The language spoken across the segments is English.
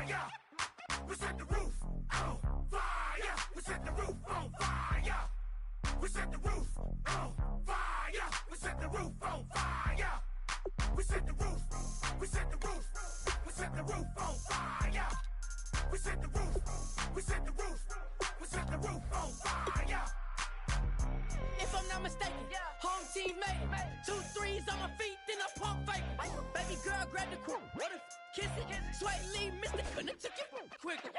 fire. We set the roof on fire. We set the roof on fire. We set the roof on fire. We set the roof on fire. We set the roof. We set the roof. We set the roof on fire. We set the roof. We set the roof. We set the roof on fire. If I'm not mistaken, home team made it. 2 3s on my feet, then I pump fake. Baby girl, grab the crew. What if kiss it? Sway Lee, Mr. Couldn't took it quicker.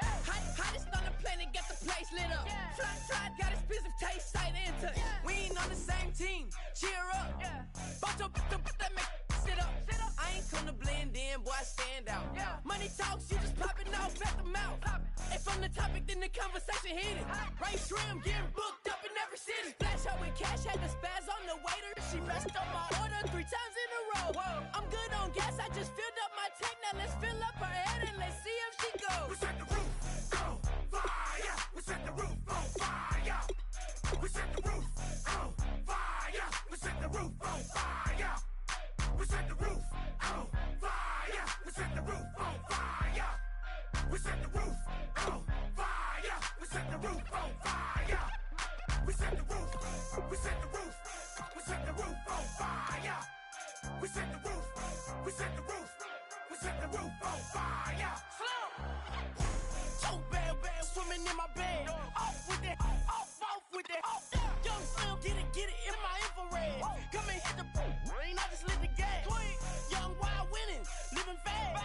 Hottest on the planet, got the place lit up. Fly, got expensive taste, sight into. We ain't on the same team. Cheer up. Bunch of that make sit up. I ain't come to blend in, boy, I stand out. Money talks, you just popping off at the mouth. If I'm the topic, then the conversation heated. Ray Shrimp getting booked up in every city. Splash out with cash, had the spaz on the waiter. She messed up my order 3 times in a row. I'm good on gas, I just filled up my tank. Now let's fill up her head and let's see if she goes. We set the roof on fire. We set the roof on fire. We set the roof on fire. We set the roof on fire. We set the roof on fire. We set the roof on fire. We set the roof on fire. We set the roof on fire. We set the roof. We set the roof. We set the roof on fire. We set the roof. We set the roof. We set the roof on fire. So bad, swimming in my bed. Off with it, off with it. Young Slim, get it in my infrared. Come and hit the rain, I just lit the gas. Young wild winning, living fast.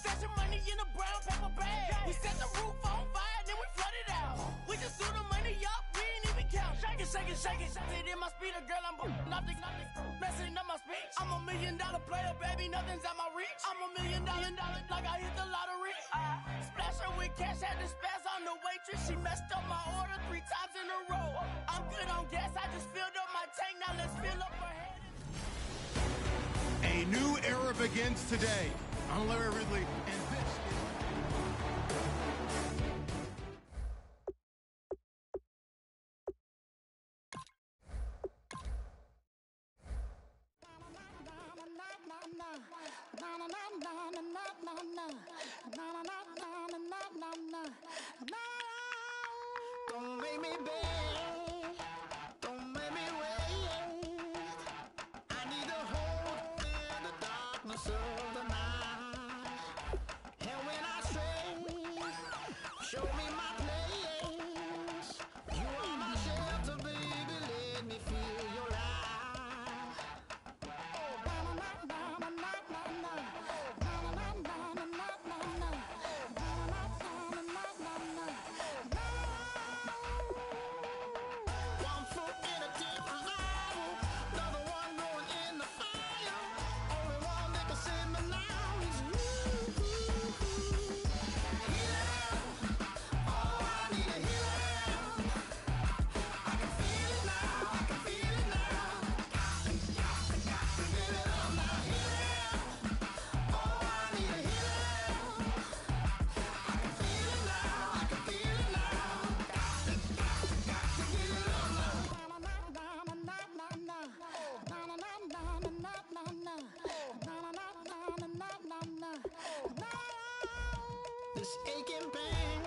Stashing money in a brown paper bag. We set the roof on fire, then we flood it out. We just threw the money up, we ain't even count. Shake it. It in my speeder, girl, I'm nothing, messing up my speech. I'm $1 million player, baby, nothing's at my reach. I'm $1 million, like I hit the lottery. Splash her with cash, had the spaz on the waitress. She messed up my order 3 times in a row. I'm good on gas, I just filled up my tank. Now let's fill up her head. A new era begins today. I'm Larry Ridley, and this is... Don't make me beg, don't make me wait. I need a hope in the darkness of the night. And when I stray, show me my place. You are my shelter, baby, let me feel your light. One foot in a deep revival, another one going in the fire. Only one that can save me now is you. Healing, oh, I need a healing. I can feel it now, I can feel it now. Got to get it up now. Healing, oh, I need a healing. I can feel it now, I can feel it now. Got to get it up now. This aching pain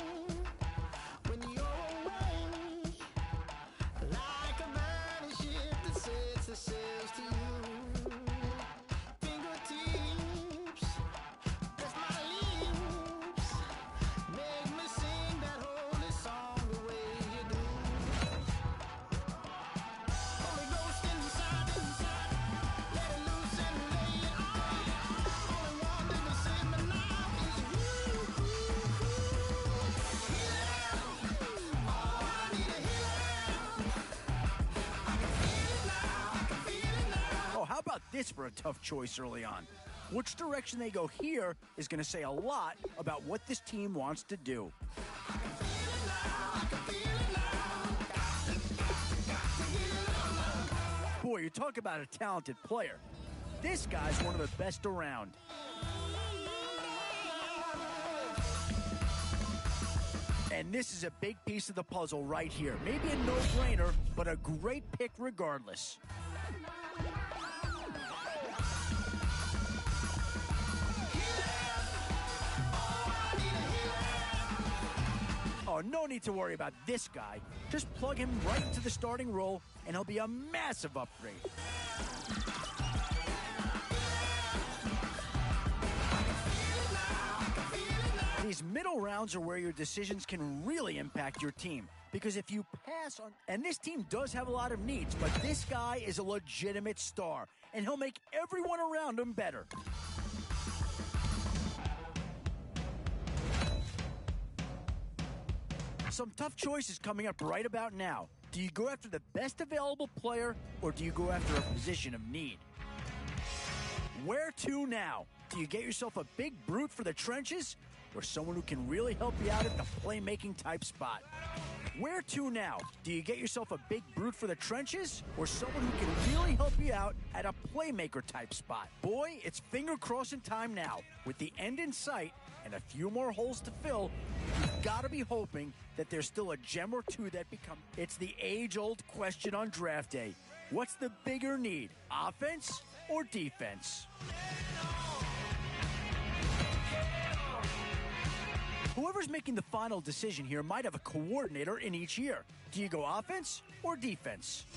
when you're away, like a burning ship that sets the sails to you. Fingertips, press my lips, make me sing that holy song the way you do. Holy Ghost inside, let it loose and lay it on. Only one that can save me now is you. Healing, oh, I need a healing. I can feel it now, I can feel it now. Oh, how about this for a tough choice early on? Which direction they go here is going to say a lot about what this team wants to do. Boy, you talk about a talented player. This guy's one of the best around. And this is a big piece of the puzzle right here. Maybe a no-brainer, but a great pick regardless. Oh, I need a healing. no need to worry about this guy. Just plug him right into the starting role, and he'll be a massive upgrade. These middle rounds are where your decisions can really impact your team. Because if you pass on... And this team does have a lot of needs, but this guy is a legitimate star, and he'll make everyone around him better. Some tough choices coming up right about now. Do you go after the best available player, or do you go after a position of need? Where to now? Do you get yourself a big brute for the trenches, or someone who can really help you out at the playmaking type spot? Where to now? Do you get yourself a big brute for the trenches, or someone who can really help you out at a playmaker type spot? Boy, it's finger crossing time now. With the end in sight and a few more holes to fill, you've got to be hoping that there's still a gem or two that become... It's the age-old question on draft day. What's the bigger need, offense or defense? Whoever's making the final decision here might have a coordinator in each year. Do you go offense or defense?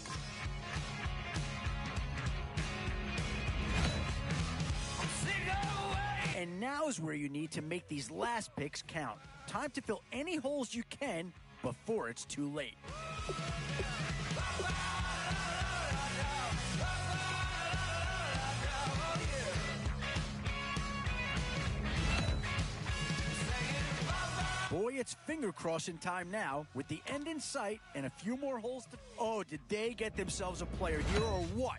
And now's where you need to make these last picks count. Time to fill any holes you can before it's too late. Boy, it's finger crossing time now, with the end in sight and a few more holes to... Oh, did they get themselves a player here or what?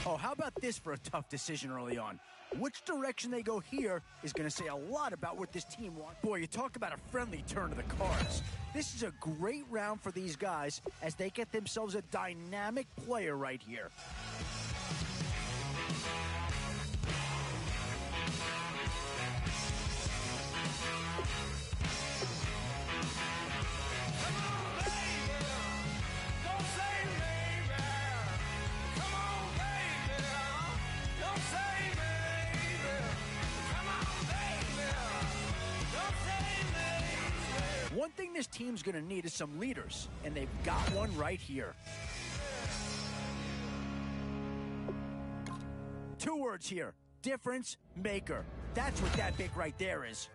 Oh, how about this for a tough decision early on? Which direction they go here is going to say a lot about what this team wants. Boy, you talk about a friendly turn to the cards. This is a great round for these guys as they get themselves a dynamic player right here. One thing this team's going to need is some leaders, and they've got one right here. 2 words here: difference maker. That's what that pick right there is.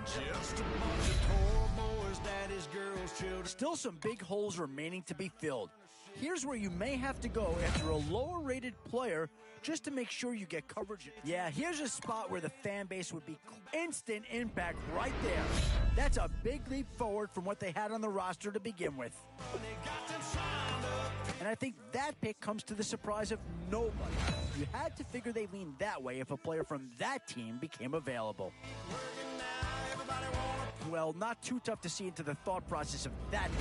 Just a bunch of poor boys, daddies, girls, children. Still some big holes remaining to be filled. Here's where you may have to go after a lower-rated player just to make sure you get coverage. Yeah, here's a spot where the fan base would be instant impact right there. That's a big leap forward from what they had on the roster to begin with. And I think that pick comes to the surprise of nobody. You had to figure they leaned that way if a player from that team became available. Well, not too tough to see into the thought process of that. On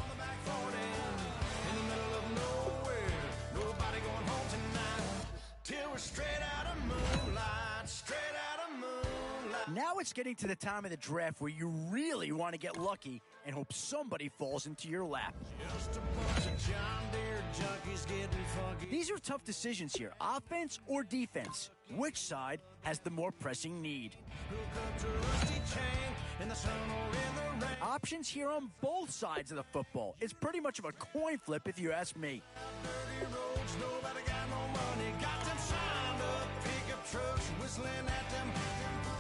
the back 40, in the middle of nowhere. Nobody going home tonight. Till we're straight out of moonlight, straight out of moonlight. Now it's getting to the time of the draft where you really want to get lucky and hope somebody falls into your lap. Just a bunch of John Deere junkies getting funky. These are tough decisions here, offense or defense. Which side has the more pressing need? Hook up to a rusty chain in the sun or in the rain. Options here on both sides of the football. It's pretty much of a coin flip if you ask me. Dirty roads, nobody got no money. Got them signed up, pickup trucks whistling at them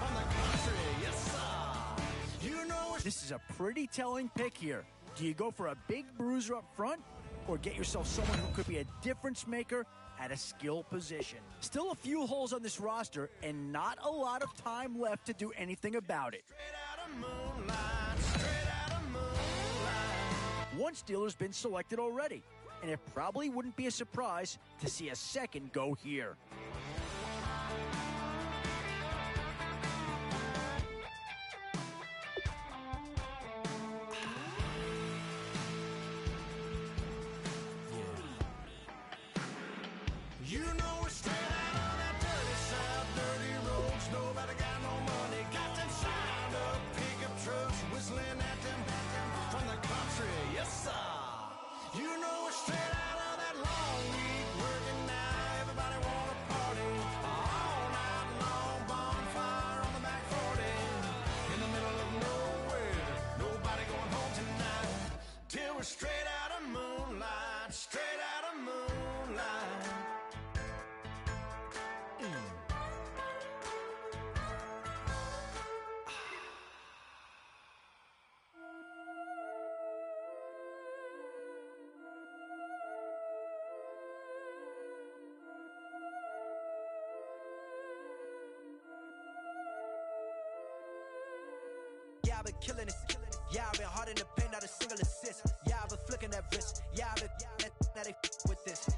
on the country. Yes, sir. You know it's This is a pretty telling pick here. Do you go for a big bruiser up front or get yourself someone who could be a difference maker at a skill position? Still a few holes on this roster and not a lot of time left to do anything about it. straight out of moonlight, straight out of moonlight. One Steeler's been selected already, and it probably wouldn't be a surprise to see a second go here. You know we're straight out of that dirty south, dirty roads, nobody got no money. Got them signed up, pickup trucks whistling at them from the country. Yes, sir. You know we're straight out of that long week, working now. Everybody wanna party all night long. Bonfire on the back 40, in the middle of nowhere. Nobody going home tonight till we're straight out of moonlight, straight out of moonlight. Yeah, I've been killing it. Yeah, I've been hard in the paint, not a single assist. Yeah, I've been flicking that wrist. Yeah, I've been that they with this.